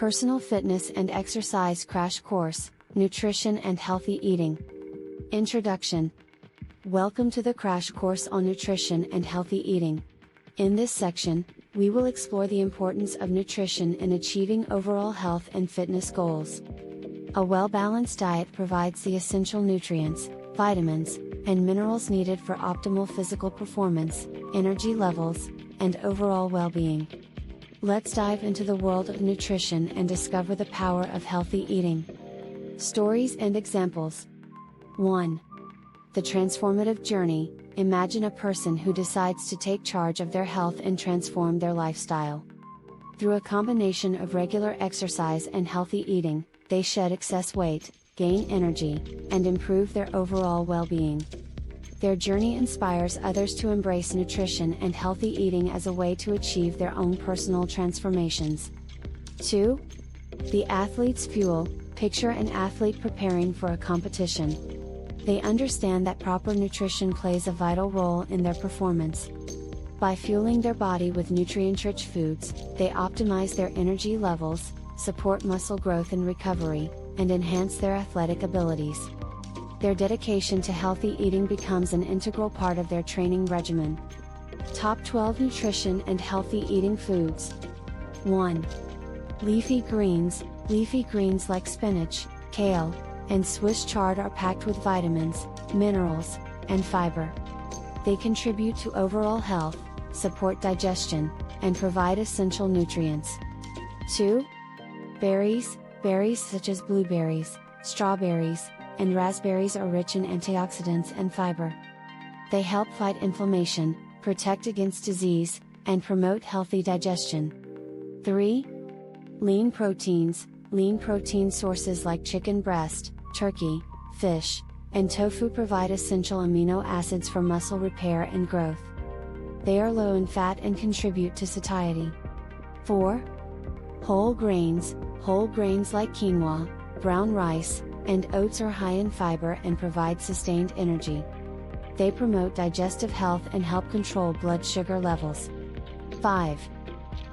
Personal Fitness and Exercise Crash Course, Nutrition and Healthy Eating. Introduction. Welcome to the crash course on nutrition and healthy eating. In this section, we will explore the importance of nutrition in achieving overall health and fitness goals. A well-balanced diet provides the essential nutrients, vitamins, and minerals needed for optimal physical performance, energy levels, and overall well-being. Let's dive into the world of nutrition and discover the power of healthy eating. Stories and examples. 1. The Transformative Journey. Imagine a person who decides to take charge of their health and transform their lifestyle. Through a combination of regular exercise and healthy eating, they shed excess weight, gain energy, and improve their overall well-being. Their journey inspires others to embrace nutrition and healthy eating as a way to achieve their own personal transformations. 2. The Athlete's Fuel. Picture an athlete preparing for a competition. They understand that proper nutrition plays a vital role in their performance. By fueling their body with nutrient-rich foods, they optimize their energy levels, support muscle growth and recovery, and enhance their athletic abilities. Their dedication to healthy eating becomes an integral part of their training regimen. Top 12 Nutrition and Healthy Eating Foods. 1. Leafy greens. Leafy greens like spinach, kale, and Swiss chard are packed with vitamins, minerals, and fiber. They contribute to overall health, support digestion, and provide essential nutrients. 2. Berries. Berries such as blueberries, strawberries, and raspberries are rich in antioxidants and fiber. They help fight inflammation, protect against disease, and promote healthy digestion. 3. Lean proteins. Lean protein sources like chicken breast, turkey, fish, and tofu provide essential amino acids for muscle repair and growth. They are low in fat and contribute to satiety. 4. Whole grains. Whole grains like quinoa, brown rice, and oats are high in fiber and provide sustained energy. They promote digestive health and help control blood sugar levels. 5.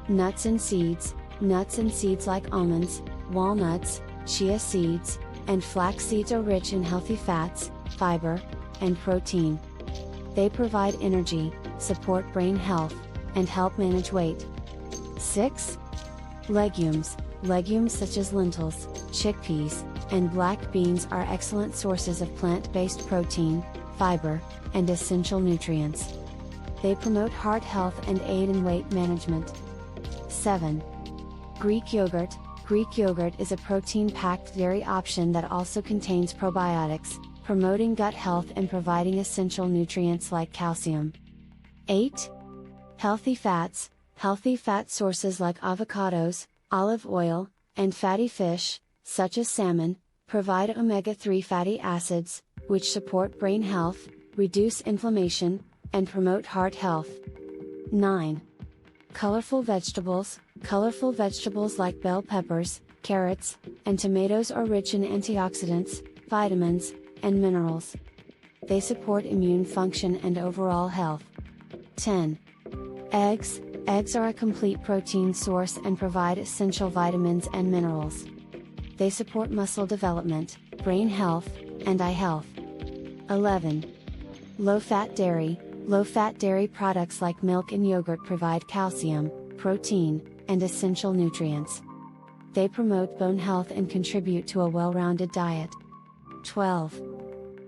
Nuts and seeds. Nuts and seeds like almonds, walnuts, chia seeds, and flax seeds are rich in healthy fats, fiber, and protein. They provide energy, support brain health, and help manage weight. 6. Legumes. Legumes such as lentils, chickpeas, and black beans are excellent sources of plant-based protein, fiber, and essential nutrients. They promote heart health and aid in weight management. 7. Greek yogurt. Greek yogurt is a protein-packed dairy option that also contains probiotics, promoting gut health and providing essential nutrients like calcium. 8. Healthy fats. Healthy fat sources like avocados, olive oil, and fatty fish, such as salmon, provide omega-3 fatty acids, which support brain health, reduce inflammation, and promote heart health. 9. Colorful vegetables. Colorful vegetables like bell peppers, carrots, and tomatoes are rich in antioxidants, vitamins, and minerals. They support immune function and overall health. 10. Eggs. Eggs are a complete protein source and provide essential vitamins and minerals. They support muscle development, brain health, and eye health. 11. Low-fat dairy. Low-fat dairy products like milk and yogurt provide calcium, protein, and essential nutrients. They promote bone health and contribute to a well-rounded diet. 12.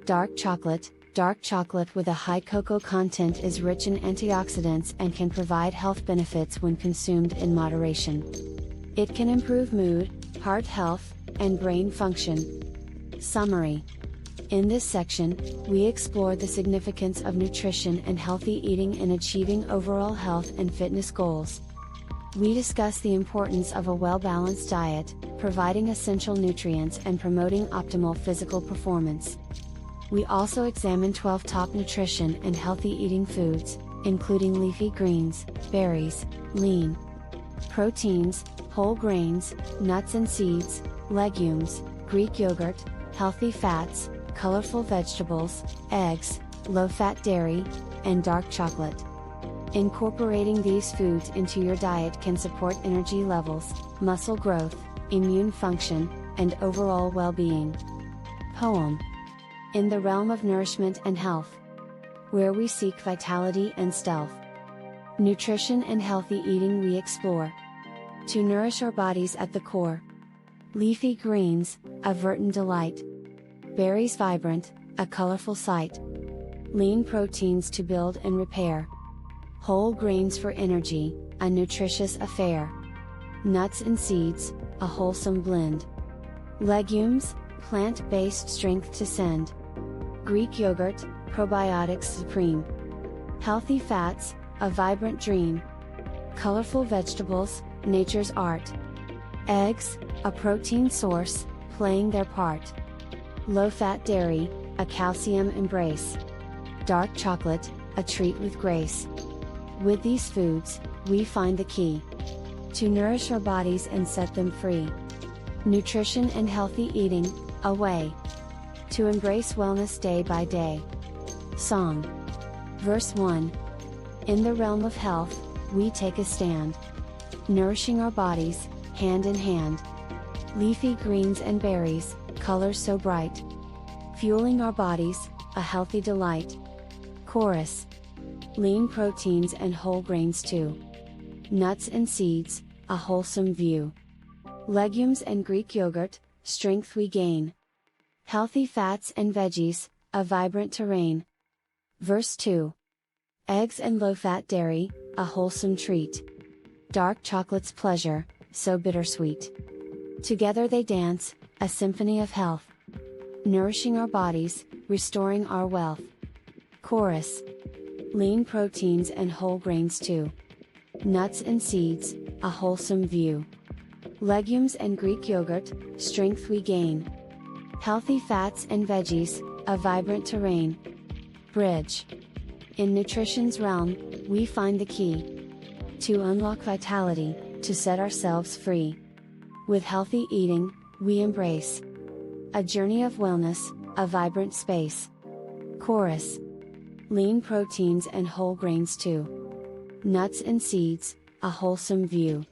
Dark chocolate. Dark chocolate with a high cocoa content is rich in antioxidants and can provide health benefits when consumed in moderation. It can improve mood, heart health, and brain function. Summary. In this section, we explore the significance of nutrition and healthy eating in achieving overall health and fitness goals. We discuss the importance of a well-balanced diet, providing essential nutrients and promoting optimal physical performance. We also examine 12 top nutrition and healthy eating foods, including leafy greens, berries, lean proteins, whole grains, nuts and seeds, legumes, Greek yogurt, healthy fats, colorful vegetables, eggs, low-fat dairy, and dark chocolate. Incorporating these foods into your diet can support energy levels, muscle growth, immune function, and overall well-being. Poem. In the realm of nourishment and health, where we seek vitality and stealth, nutrition and healthy eating we explore, to nourish our bodies at the core. Leafy greens, a verdant delight. Berries vibrant, a colorful sight. Lean proteins to build and repair. Whole grains for energy, a nutritious affair. Nuts and seeds, a wholesome blend. Legumes, plant-based strength to send. Greek yogurt, probiotics supreme. Healthy fats, a vibrant dream. Colorful vegetables, nature's art. Eggs, a protein source, playing their part. Low-fat dairy, a calcium embrace. Dark chocolate, a treat with grace. With these foods, we find the key to nourish our bodies and set them free. Nutrition and healthy eating, a way to embrace wellness day by day. Song. Verse 1. In the realm of health, we take a stand, nourishing our bodies, hand in hand. Leafy greens and berries, colors so bright, fueling our bodies, a healthy delight. Chorus. Lean proteins and whole grains too. Nuts and seeds, a wholesome view. Legumes and Greek yogurt, strength we gain. Healthy fats and veggies, a vibrant terrain. Verse 2. Eggs and low-fat dairy, a wholesome treat. Dark chocolate's pleasure, so bittersweet. Together they dance, a symphony of health. Nourishing our bodies, restoring our wealth. Chorus. Lean proteins and whole grains too. Nuts and seeds, a wholesome view. Legumes and Greek yogurt, strength we gain. Healthy fats and veggies, a vibrant terrain. Bridge. In nutrition's realm, we find the key to unlock vitality, to set ourselves free. With healthy eating, we embrace a journey of wellness, a vibrant space. Chorus. Lean proteins and whole grains too. Nuts and seeds, a wholesome view.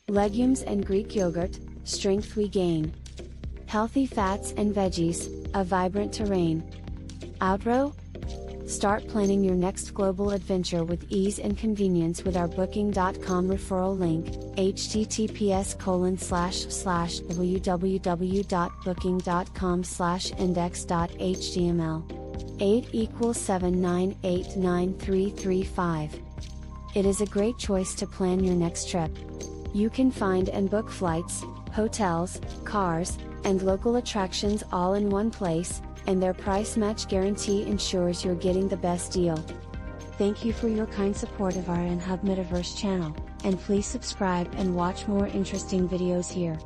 Legumes and Greek yogurt, strength we gain. Healthy fats and veggies, a vibrant terrain. Outro. Start planning your next global adventure with ease and convenience with our Booking.com referral link, https://www.booking.com/index.html. 8 = 7989335. It is a great choice to plan your next trip. You can find and book flights, hotels, cars, and local attractions all in one place, and their price match guarantee ensures you're getting the best deal. Thank you for your kind support of our InHub Metaverse channel, and please subscribe and watch more interesting videos here.